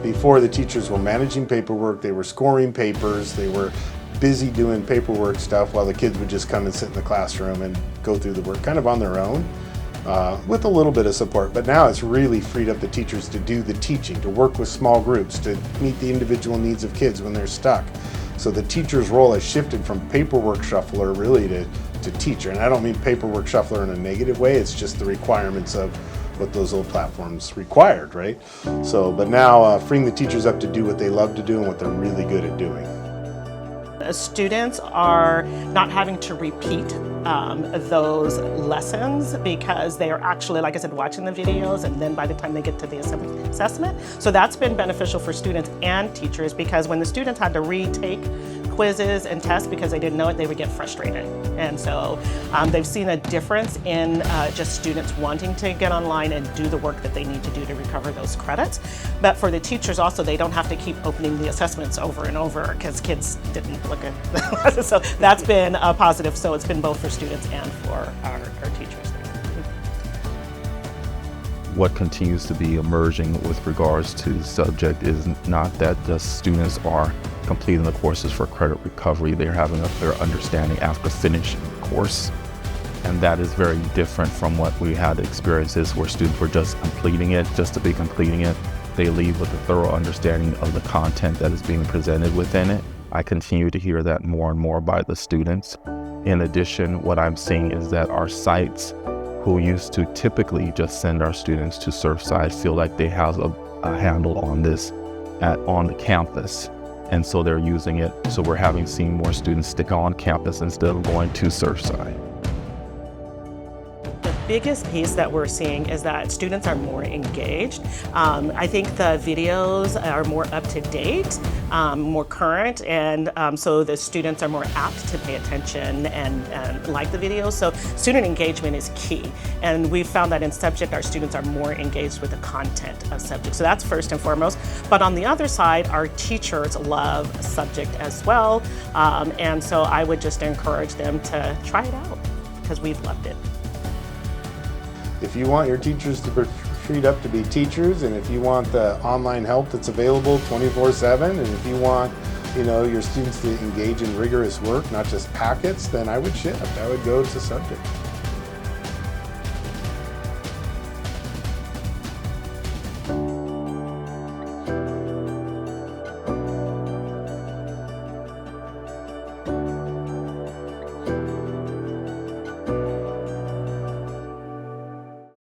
Before, the teachers were managing paperwork, they were scoring papers, they were busy doing paperwork stuff while the kids would just come and sit in the classroom and go through the work kind of on their own with a little bit of support. But now it's really freed up the teachers to do the teaching, to work with small groups, to meet the individual needs of kids when they're stuck. So the teacher's role has shifted from paperwork shuffler really to teacher. And I don't mean paperwork shuffler in a negative way, it's just the requirements of what those old platforms required, right? So, but now freeing the teachers up to do what they love to do and what they're really good at doing. Students are not having to repeat those lessons because they are actually, like I said, watching the videos, and then by the time they get to the assessment. So that's been beneficial for students and teachers, because when the students had to retake quizzes and tests because they didn't know it, they would get frustrated. And so they've seen a difference in just students wanting to get online and do the work that they need to do to recover those credits. But for the teachers also, they don't have to keep opening the assessments over and over because kids didn't look at them. So that's been a positive. So it's been both for students and for our teachers. What continues to be emerging with regards to the subject is not that the students are completing the courses for credit recovery. They're having a clear understanding after finishing the course. And that is very different from what we had experiences where students were just completing it, just to be completing it. They leave with a thorough understanding of the content that is being presented within it. I continue to hear that more and more by the students. In addition, what I'm seeing is that our sites, who used to typically just send our students to Surfside, feel like they have a handle on this on the campus. And so they're using it. So we're seen more students stick on campus instead of going to Surfside. The biggest piece that we're seeing is that students are more engaged. I think the videos are more up to date, more current, and so the students are more apt to pay attention and like the videos. So student engagement is key. And we've found that in subject, our students are more engaged with the content of subject. So that's first and foremost. But on the other side, our teachers love subject as well. And so I would just encourage them to try it out because we've loved it. If you want your teachers to be freed up to be teachers, and if you want the online help that's available 24/7, and if you want, your students to engage in rigorous work, not just packets, then I would shift. I would go to subject.